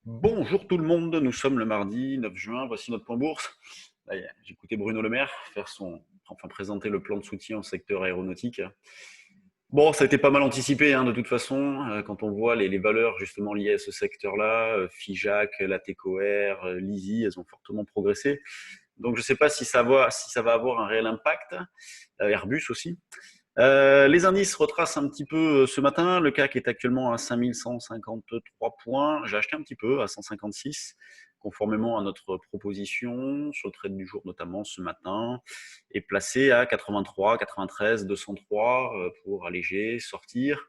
Bonjour tout le monde, nous sommes le mardi 9 juin, voici notre point bourse. J'ai écouté Bruno Le Maire présenter le plan de soutien au secteur aéronautique. Bon, ça a été pas mal anticipé de toute façon, quand on voit les valeurs justement liées à ce secteur-là, Figeac, Latécoère, Lizzie, elles ont fortement progressé. Donc je ne sais pas si ça va avoir un réel impact, Airbus aussi. Les indices retracent un petit peu ce matin. Le CAC est actuellement à 5153 points. J'ai acheté un petit peu à 156, conformément à notre proposition sur le trade du jour, notamment ce matin, et placé à 83, 93, 203 pour alléger, sortir.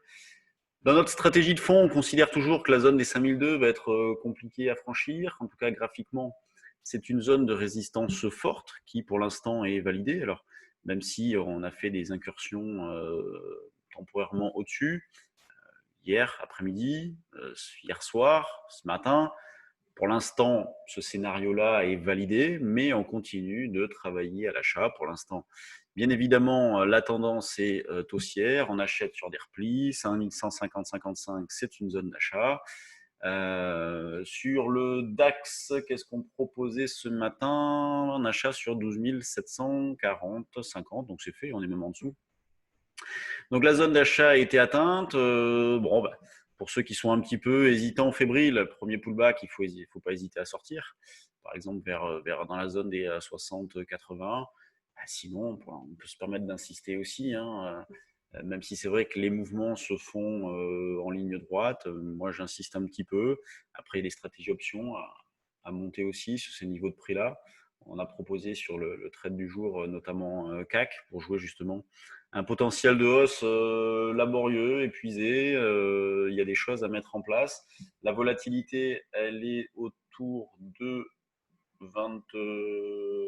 Dans notre stratégie de fond, on considère toujours que la zone des 5002 va être compliquée à franchir. En tout cas, graphiquement, c'est une zone de résistance forte qui, pour l'instant, est validée. Alors, même si on a fait des incursions temporairement au-dessus, hier après-midi, hier soir, ce matin, pour l'instant, ce scénario-là est validé, mais on continue de travailler à l'achat. Pour l'instant, bien évidemment, la tendance est haussière. On achète sur des replis. 5150-55, c'est une zone d'achat. Sur le DAX, qu'est-ce qu'on proposait ce matin? Un achat sur 12 740, 50, donc c'est fait, on est même en dessous. Donc la zone d'achat a été atteinte. Pour ceux qui sont un petit peu hésitants, fébriles, premier pullback, il faut pas hésiter à sortir. Par exemple, dans la zone des 60-80. Sinon, on peut se permettre d'insister aussi, même si c'est vrai que les mouvements se font en ligne droite. Moi, j'insiste un petit peu. Après, il y a des stratégies options à monter aussi sur ces niveaux de prix-là. On a proposé sur le trade du jour, notamment CAC, pour jouer justement un potentiel de hausse laborieux, épuisé. Il y a des choses à mettre en place. La volatilité, elle est autour de 20,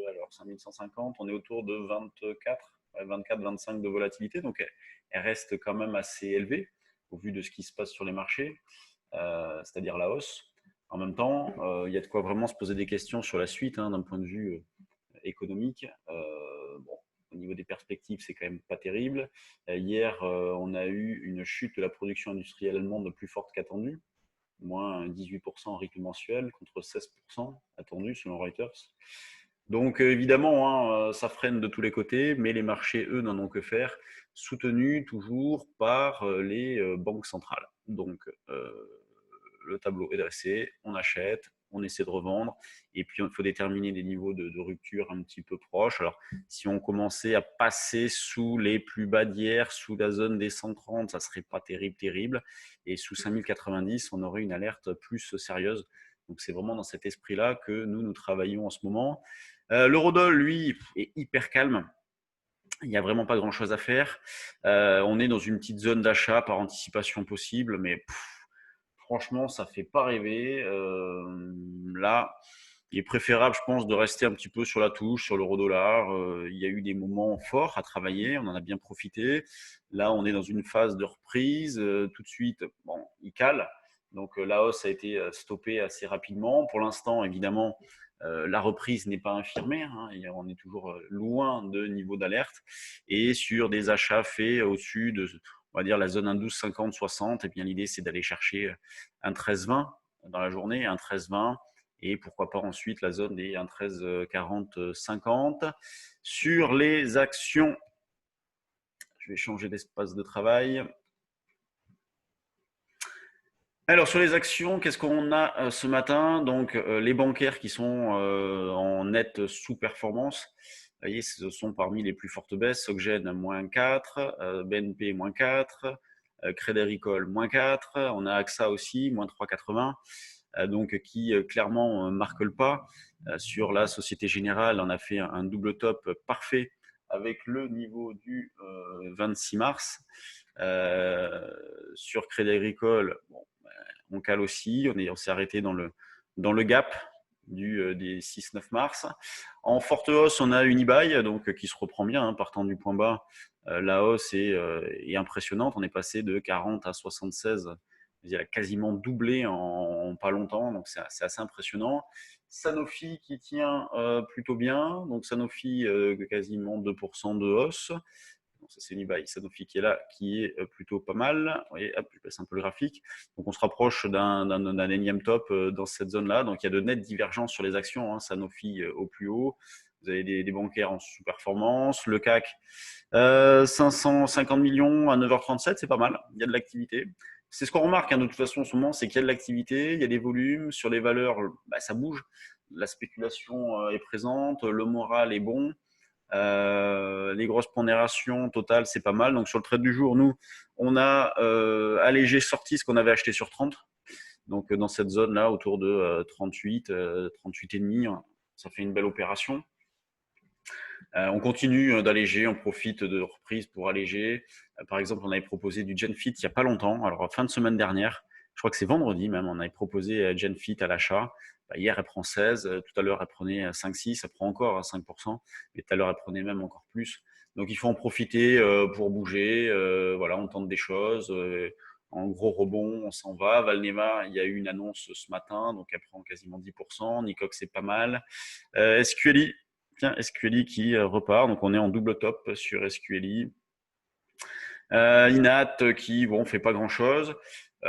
alors 5150, on est autour de 24, 24-25 de volatilité, donc elle reste quand même assez élevée au vu de ce qui se passe sur les marchés, c'est-à-dire la hausse. En même temps, il y a de quoi vraiment se poser des questions sur la suite d'un point de vue économique. Au niveau des perspectives, c'est quand même pas terrible. Hier, on a eu une chute de la production industrielle allemande plus forte qu'attendue, moins 18% en rythme mensuel contre 16% attendu selon Reuters. Donc évidemment, ça freine de tous les côtés, mais les marchés, eux, n'en ont que faire, soutenus toujours par les banques centrales. Donc le tableau est dressé, on achète, on essaie de revendre, et puis il faut déterminer des niveaux de rupture un petit peu proches. Alors, si on commençait à passer sous les plus bas d'hier, sous la zone des 130, ça serait pas terrible, et sous 5090, on aurait une alerte plus sérieuse. Donc, c'est vraiment dans cet esprit-là que nous travaillons en ce moment. L'eurodoll, lui, est hyper calme. Il n'y a vraiment pas grand-chose à faire. On est dans une petite zone d'achat par anticipation possible, mais franchement, ça fait pas rêver. Là, il est préférable, je pense, de rester un petit peu sur la touche, sur l'euro-dollar. Il y a eu des moments forts à travailler, on en a bien profité. Là, on est dans une phase de reprise. Tout de suite, bon, il cale. Donc la hausse a été stoppée assez rapidement. Pour l'instant, évidemment, la reprise n'est pas infirmée. On est toujours loin de niveau d'alerte. Et sur des achats faits au-dessus de, on va dire, la zone 1,1250, 60, et bien l'idée, c'est d'aller chercher un 13,20 dans la journée, un 13,20, et pourquoi pas ensuite la zone des 1,1340, 50. Sur les actions, je vais changer d'espace de travail. Alors sur les actions, qu'est-ce qu'on a ce matin? Donc les bancaires qui sont en nette sous-performance. Vous voyez, ce sont parmi les plus fortes baisses. Soggen, moins 4, BNP, moins 4, Crédit Agricole, moins 4. On a AXA aussi, moins 3,80. Donc qui clairement marque le pas. Sur la Société Générale, on a fait un double top parfait avec le niveau du 26 mars. Sur Crédit Agricole, bon, on cale aussi, on s'est arrêté dans le gap des 6-9 mars. En forte hausse, on a Unibail, donc qui se reprend bien, partant du point bas. La hausse est impressionnante, on est passé de 40 à 76, il a quasiment doublé en pas longtemps, donc c'est assez impressionnant. Sanofi qui tient plutôt bien, donc Sanofi quasiment 2% de hausse. Donc, ça, c'est une buy. Sanofi qui est là, qui est plutôt pas mal. Vous voyez, hop, je baisse un peu le graphique. Donc, on se rapproche d'un énième top dans cette zone-là. Donc, il y a de nettes divergences sur les actions. Hein. Sanofi au plus haut. Vous avez des bancaires en sous-performance. Le CAC, 550 millions à 9h37, c'est pas mal. Il y a de l'activité. C'est ce qu'on remarque hein, de toute façon en ce moment, c'est qu'il y a de l'activité, il y a des volumes. Sur les valeurs, bah, ça bouge. La spéculation est présente, le moral est bon. Les grosses pondérations totales, c'est pas mal. Donc sur le trade du jour, nous, on a allégé sorti ce qu'on avait acheté sur 30. Donc dans cette zone-là, autour de 38, 38,5, ça fait une belle opération. On continue d'alléger, on profite de reprises pour alléger. Par exemple, on avait proposé du GenFit il n'y a pas longtemps, alors fin de semaine dernière, je crois que c'est vendredi même, on avait proposé GenFit à l'achat. Hier, elle prend 16, tout à l'heure, elle prenait 5-6, elle prend encore à 5%, mais tout à l'heure, elle prenait même encore plus. Donc, il faut en profiter pour bouger. Voilà, on tente des choses. En gros rebond, on s'en va. Valneva, il y a eu une annonce ce matin, donc elle prend quasiment 10%. Nicox, c'est pas mal. SQLI, tiens, SQLI qui repart, donc on est en double top sur SQLI. Inat qui, bon, fait pas grand-chose.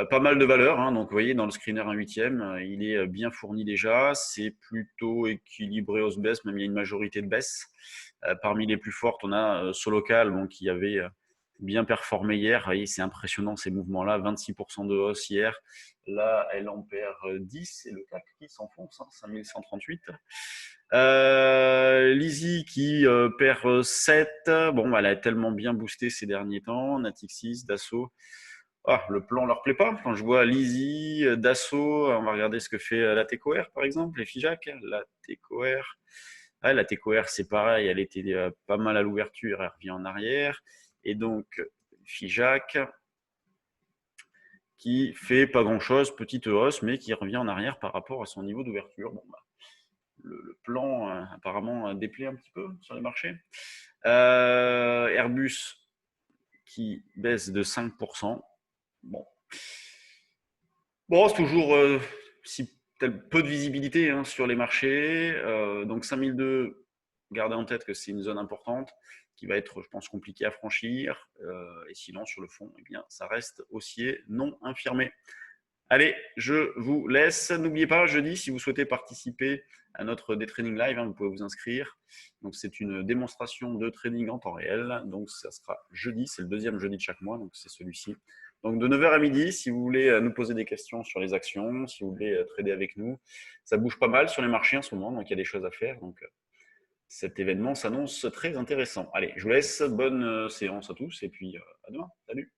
Pas mal de valeurs, hein, donc vous voyez, dans le screener 1/8, il est bien fourni déjà. C'est plutôt équilibré hausse-baisse, même il y a une majorité de baisse. Parmi les plus fortes, on a Solocal, bon, qui avait bien performé hier. Vous voyez, c'est impressionnant ces mouvements-là, 26% de hausse hier. Là, elle en perd 10 et le CAC qui s'enfonce, hein, 5138. Lizzy qui perd 7. Bon, elle a tellement bien boosté ces derniers temps. Natixis, Dassault. Ah, le plan leur plaît pas. Quand je vois Lizzy, Dassault, on va regarder ce que fait la TECOR par exemple, les FIJAC. La TECOR. Ah, la TECOR, c'est pareil, elle était pas mal à l'ouverture, elle revient en arrière. Et donc, FIJAC qui fait pas grand-chose, petite hausse, mais qui revient en arrière par rapport à son niveau d'ouverture. Bon, bah, le plan apparemment déplaît un petit peu sur les marchés. Airbus qui baisse de 5%. Bon, c'est toujours peu de visibilité hein, sur les marchés. Donc 5002, gardez en tête que c'est une zone importante qui va être, je pense, compliquée à franchir. Et sinon, sur le fond, eh bien, ça reste haussier non infirmé. Allez, je vous laisse. N'oubliez pas, jeudi, si vous souhaitez participer à notre Day Trading Live, hein, vous pouvez vous inscrire. Donc, c'est une démonstration de trading en temps réel. Donc, ça sera jeudi, c'est le deuxième jeudi de chaque mois, donc c'est celui-ci. Donc, de 9h à midi, si vous voulez nous poser des questions sur les actions, si vous voulez trader avec nous, ça bouge pas mal sur les marchés en ce moment, donc il y a des choses à faire. Donc, cet événement s'annonce très intéressant. Allez, je vous laisse. Bonne séance à tous et puis à demain. Salut.